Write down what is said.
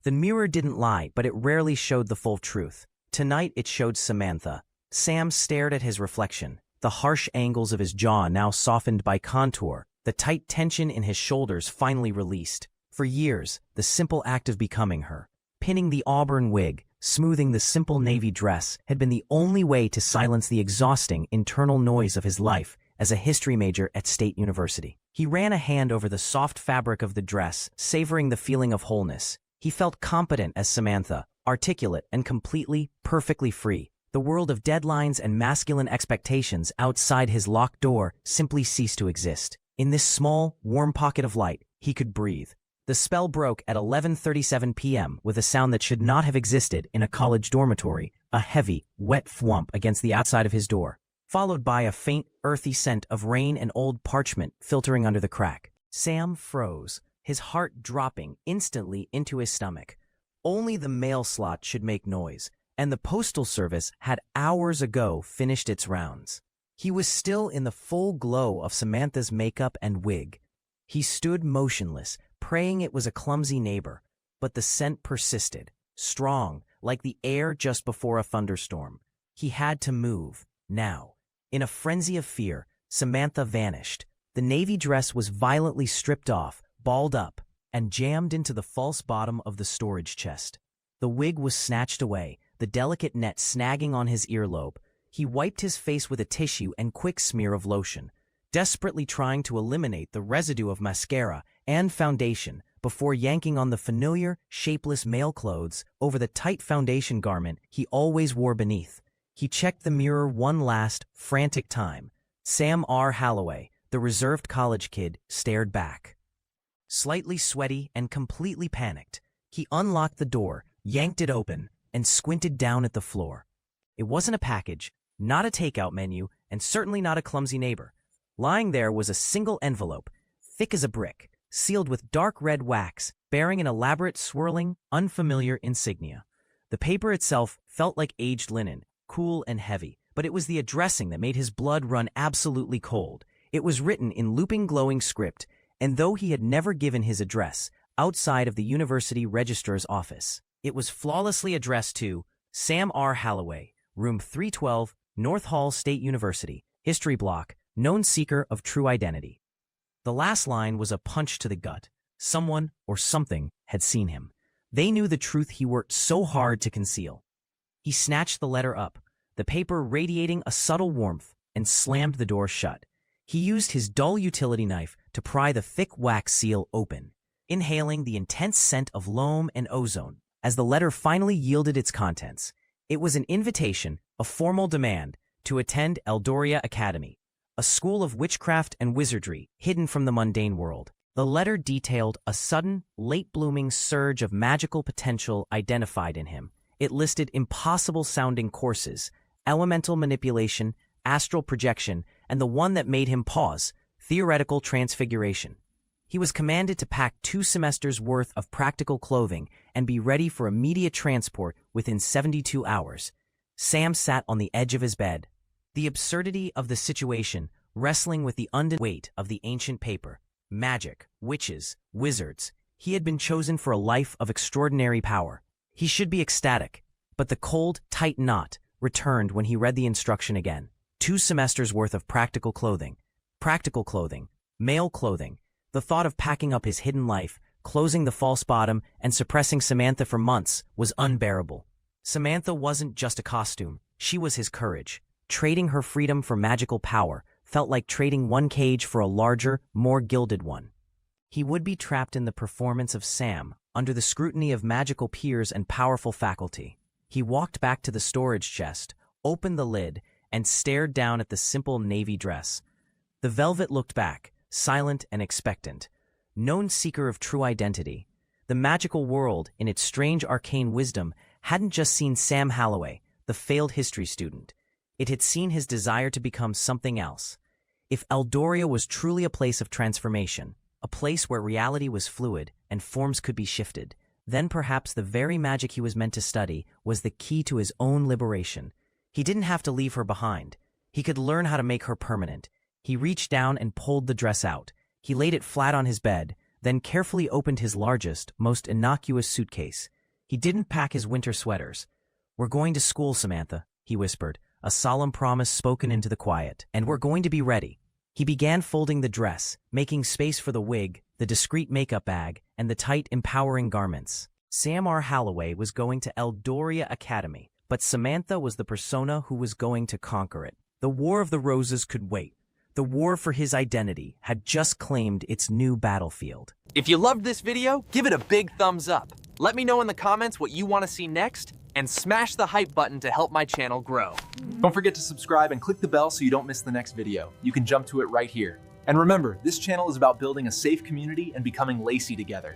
The mirror didn't lie, but it rarely showed the full truth. Tonight it showed Samantha. Sam stared at his reflection, the harsh angles of his jaw now softened by contour, the tight tension in his shoulders finally released. For years, the simple act of becoming her, pinning the auburn wig, smoothing the simple navy dress, had been the only way to silence the exhausting internal noise of his life as a history major at State University. He ran a hand over the soft fabric of the dress, savoring the feeling of wholeness. He felt competent as Samantha, articulate and completely, perfectly free. The world of deadlines and masculine expectations outside his locked door simply ceased to exist. In this small, warm pocket of light, he could breathe. The spell broke at 11:37 p.m. with a sound that should not have existed in a college dormitory, a heavy, wet thwomp against the outside of his door, followed by a faint, earthy scent of rain and old parchment filtering under the crack. Sam froze, his heart dropping instantly into his stomach. Only the mail slot should make noise, and the postal service had hours ago finished its rounds. He was still in the full glow of Samantha's makeup and wig. He stood motionless, praying it was a clumsy neighbor, but the scent persisted, strong, like the air just before a thunderstorm. He had to move, now. In a frenzy of fear, Samantha vanished. The navy dress was violently stripped off, balled up, and jammed into the false bottom of the storage chest. The wig was snatched away, the delicate net snagging on his earlobe. He wiped his face with a tissue and quick smear of lotion, desperately trying to eliminate the residue of mascara and foundation before yanking on the familiar, shapeless male clothes over the tight foundation garment he always wore beneath. He checked the mirror one last, frantic time. Sam R. Halloway, the reserved college kid, stared back. Slightly sweaty and completely panicked, he unlocked the door, yanked it open, and squinted down at the floor. It wasn't a package, not a takeout menu, and certainly not a clumsy neighbor. Lying there was a single envelope, thick as a brick, sealed with dark red wax, bearing an elaborate swirling, unfamiliar insignia. The paper itself felt like aged linen, cool and heavy, but it was the addressing that made his blood run absolutely cold. It was written in looping glowing script, and though he had never given his address outside of the university registrar's office, it was flawlessly addressed to Sam R. Halloway, room 312, North Hall State University, history block, known seeker of true identity. The last line was a punch to the gut. Someone or something had seen him. They knew the truth he worked so hard to conceal. He snatched the letter up, the paper radiating a subtle warmth, and slammed the door shut. He used his dull utility knife to pry the thick wax seal open, inhaling the intense scent of loam and ozone. As the letter finally yielded its contents, it was an invitation, a formal demand, to attend Eldoria Academy, a school of witchcraft and wizardry hidden from the mundane world. The letter detailed a sudden, late-blooming surge of magical potential identified in him. It listed impossible-sounding courses, elemental manipulation, astral projection, and the one that made him pause, theoretical transfiguration. He was commanded to pack 2 semesters' worth of practical clothing and be ready for immediate transport within 72 hours. Sam sat on the edge of his bed, the absurdity of the situation wrestling with the undeniable weight of the ancient paper. Magic, witches, wizards. He had been chosen for a life of extraordinary power. He should be ecstatic, but the cold, tight knot returned when he read the instruction again. 2 semesters' worth of practical clothing, male clothing. The thought of packing up his hidden life, closing the false bottom, and suppressing Samantha for months was unbearable. Samantha wasn't just a costume, she was his courage. Trading her freedom for magical power felt like trading one cage for a larger, more gilded one. He would be trapped in the performance of Sam, under the scrutiny of magical peers and powerful faculty. He walked back to the storage chest, opened the lid, and stared down at the simple navy dress. The velvet looked back, silent and expectant. Known seeker of true identity, the magical world, in its strange arcane wisdom, hadn't just seen Sam Halloway, the failed history student. It had seen his desire to become something else. If Eldoria was truly a place of transformation, a place where reality was fluid and forms could be shifted, then perhaps the very magic he was meant to study was the key to his own liberation. He didn't have to leave her behind. He could learn how to make her permanent. He reached down and pulled the dress out. He laid it flat on his bed, then carefully opened his largest, most innocuous suitcase. He didn't pack his winter sweaters. "We're going to school, Samantha," he whispered, a solemn promise spoken into the quiet. "And we're going to be ready." He began folding the dress, making space for the wig, the discreet makeup bag, and the tight, empowering garments. Sam R. Halloway was going to Eldoria Academy, but Samantha was the persona who was going to conquer it. The War of the Roses could wait. The war for his identity had just claimed its new battlefield. If you loved this video, give it a big thumbs up. Let me know in the comments what you want to see next, and smash the hype button to help my channel grow. Don't forget to subscribe and click the bell so you don't miss the next video. You can jump to it right here. And remember, this channel is about building a safe community and becoming Lacey together.